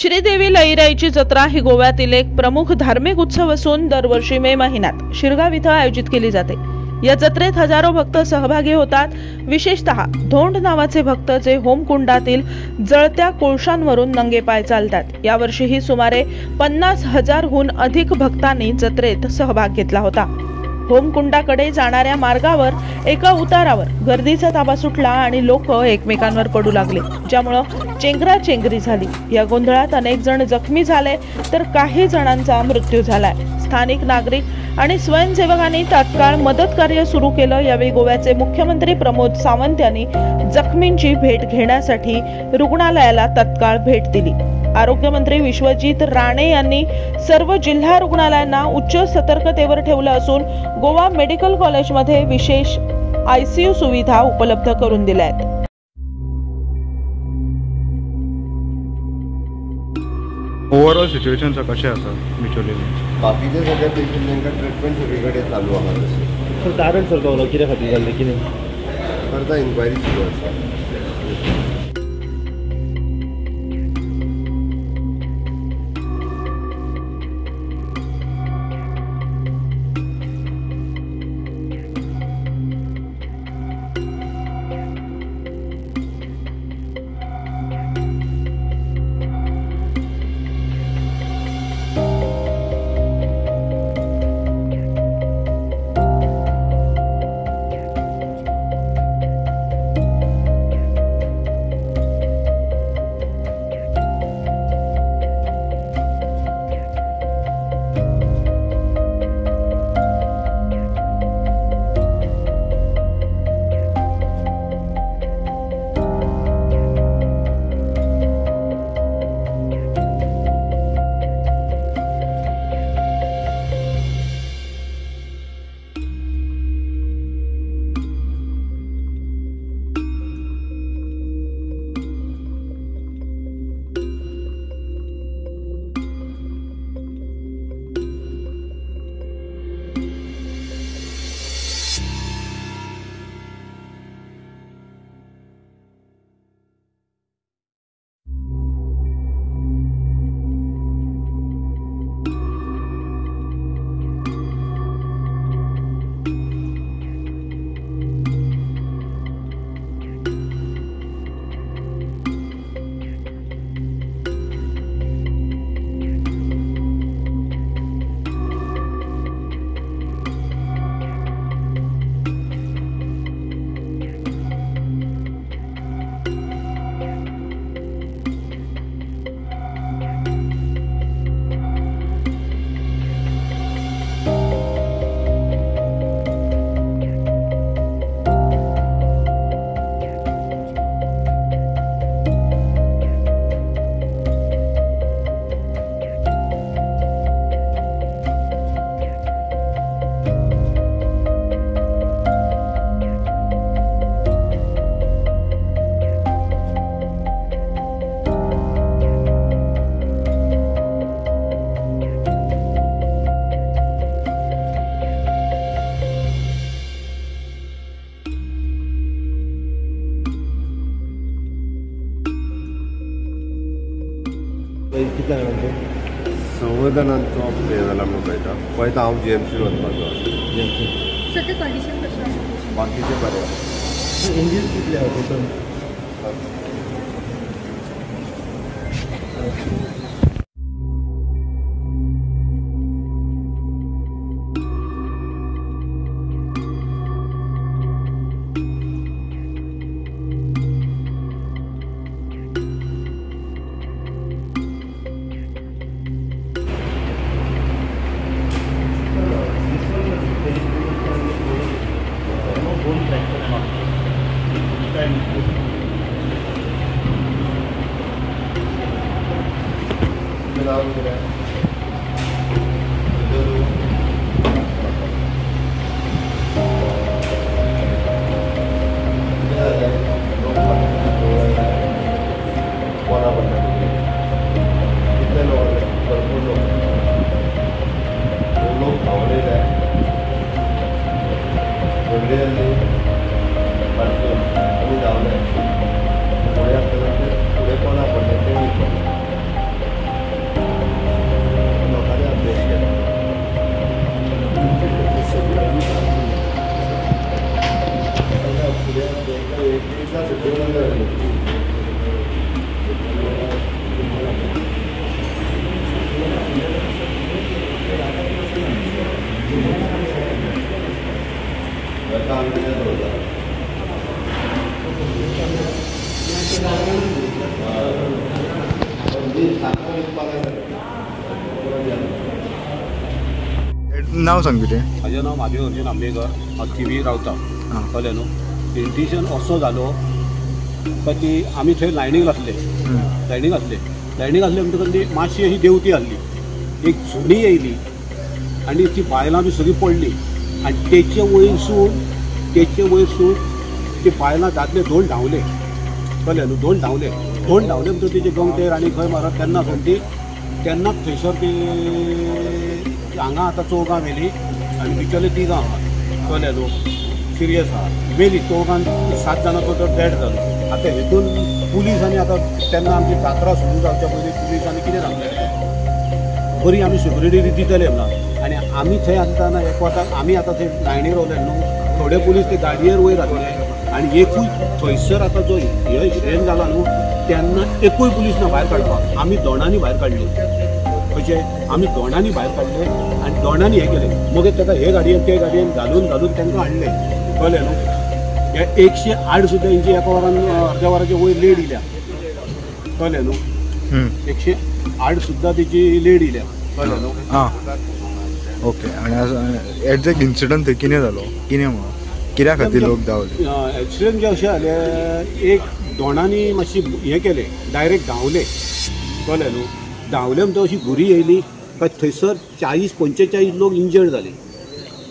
श्रीदेवी लईराईची जत्रा ही गोव्यातील एक प्रमुख धार्मिक उत्सव असून दरवर्षी मे महिन्यात शिरगाव इथं आयोजित केली जाते। या जत्रेत हजारो भक्त सहभागी होतात। विशेषतः धोंड नावाचे भक्त जे होमकुंडातील जळत्या कोळशांवरून नंगे पाय चालतात। यावर्षीही सुमारे 50,000हून अधिक भक्तांनी जत्रेत सहभाग घेतला होता। होमकुंडाकडे जाणाऱ्या मार्गावर एका उतारावर गर्दीचा ताबा सुटला आणि लोक एकमेकांवर पडू लागले, ज्यामुळे चेंगराचेंगरी झाली। या गोंधळात अनेक जण जखमी झाले तर काही जणांचा मृत्यू झालाय। स्थानिक नागरिक आणि स्वयंसेवकांनी तात्काळ मदत कार्य सुरू केलं। यावेळी गोव्याचे मुख्यमंत्री प्रमोद सावंत यांनी जखमींची भेट घेण्यासाठी रुग्णालयाला तात्काळ भेट दिली। आरोग्य मंत्री विश्वजित राणे यांनी सर्व जिल्हा रुग्णालयांना उच्च सतर्कतेवर ठेवलं असून गोवा मेडिकल कॉलेजमध्ये विशेष ICU सुविधा उपलब्ध करून दिल्या आहेत। ओव्हरऑल सिच्युएशन कशें आसा बिचोलेंनी? बाकीचे सगळे पेशंटांका ट्रीटमेंट सगळीकडे चालू आहा। सर कारण सर कळलो कित्या खातीर जाल्लें कितें करता इन्क्वायरी सुरू आसा। कितल्या जाणांचो? 9 जाणांचो हे जाला म्हणून कळटा। पळयता हांव GMC वचपाचो। सध्या कंडिशन कशी आसा? बाकीचे बरे आसा। इंजिन्स कितले आहा टोटल? नाव सांग कितें? म्हाजें नांव म्हादेव अर्जून आंबेकर हांव थिवी रावता. हां. कळ्ळें न्हू. इंट्युशन असो जालो काय ती आमी थंय लायनीक आसले म्हणटकच ती मातशी अशी देवती आहली, एक सुणी येयली आनी ती बायलां बी सगळीं पडली आनी तेचे वयरसून ती बायलां दादले दोन धांवले. कळ्ळें न्हू. दोन धांवले म्हणटकच तेजे गंगटेर आनी खंय मारत तेन्ना थंयसर ती हांगा आतां चौगां व्हेली आनी भितरले तिगां आहा. कळ्ळें न्हू. सिरियस आहा. व्हेली चौगांत 7 जाणांचो तर डेड जालो. आतां हितून पुलिसांनी आतां तेन्ना आमची जात्रा सुरू जावच्या पयलीं पुलिसांनी कितें सांगलें, बरी आमी सिक्युरिटी दितले म्हणून. आनी आमी थंय आसतना एक वताक आमी आतां थंय लायनीर रावले न्हू. थोडे पुलीस ते गाडयेर वयर घातले आनी एकूय थंयसर आतां जो हे एक्सिडेंट जाला न्हू तेन्ना एकूय पुलीस ना भायर काडपाक. आमी दोणांनी भायर काडले. कशें आमी दोणांनी भायर काडले आनी दोणांनी हे केले. मगीर ताका हे गाडयेन ते गाडयेन घालून तांकां हाडले. कळ्ळें न्हू. हे 108 सुद्दां हेंची एका वरान अर्द्या वराच्या वयर लेट इल्या. कळ्ळें न्हू. 108 सुद्दां तेची लेट इल्या. कळ्ळें न्हू. हां. ओके. आनी एग्जॅक्ट इन्सिडंट थंय कितें जालो? कितें म्हणून कित्या खातीर लोक धांवले? एक्सिडेंट जे अशें जालें, एक दोणांनी मातशी हें केलें, डायरेक्ट धांवले. कळ्ळें न्हू. धांवले म्हणटा अशी घुरी येयली काय थंयसर 40-45 लोक इंजर्ड जाले.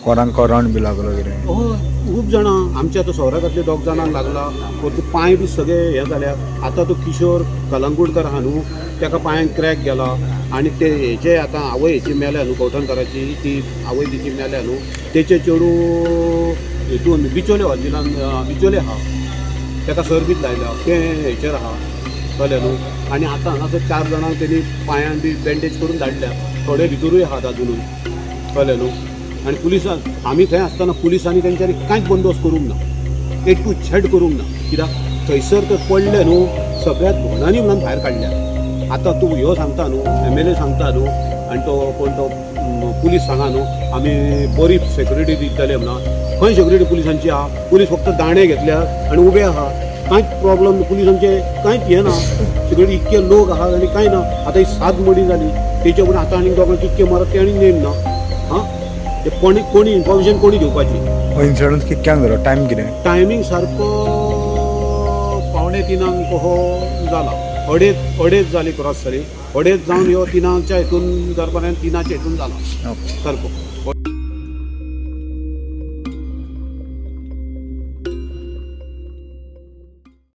कोरांक करंट बी लागलो कितें? हय, खूब जाणां. आमच्या आतां सौराकांतले 2 जाणांक लागला. परत पांय बी सगळे हे जाल्या. आतां तो किशोर कलंगूटकर आहा न्हू, ताका पांयांक क्रॅक गेला आनी ते हेचे आतां आवय हेची मेल्या न्हू, कवठणकाराची ती आवय तिची मेल्या न्हू. तेचे चेडू हितून बिचोले हॉस्पिटलान बिचोले आहा, ताका सर्वीस लायल्या, ते हेचेर आहा. कळ्ळें न्हू. आनी आतां हांगासर 4 जाणांक तेणी पांयान बी बँडेज करून धाडल्या. थोडे भितरूय आहात अजुनूय. कळ्ळें न्हू. आनी पुलिसां आमी थंय आसतना पुलिसांनी तेंच्यांनी कांयच बंदोबस्त करूंक ना, एक टू झेड करूंक ना. कित्याक थंयसर तर पडले न्हू, सगळ्यात धोणांनी म्हणून भायर काडल्या. आतां तूं ह्यो सांगता न्हू, MLA सांगता न्हू आनी तो कोण तो पुलीस सांगा न्हू आमी बरी सेक्युरिटी दितले म्हणून. खंय सेक्युरिटी पुलिसांची आहा? पुलीस फक्त दांडे घेतल्या आनी उबे आहा. कांयच प्रॉब्लम पुलिसांचे कांयच हें ना. सेक्युरिटी इतके लोक आहा आनी कांय ना. आतां ही 7 मडी जाली, तेच्या फुडें आतां आनीक दोगांक कितके मारत ते आनीक नेम ना. हां, ते कोणी इन्फॉर्मेशन कोणी घेवपाची? इन्सिडंट कितक्यांक जालो? टायम कितें? टायमींग सारको 2:45 कहो जाला. 2:30 जाली क्रॉस जाली. 2:30 जावन ह्यो 3च्या हितून दरपर्यंत 3च्या हितून जाला सारको.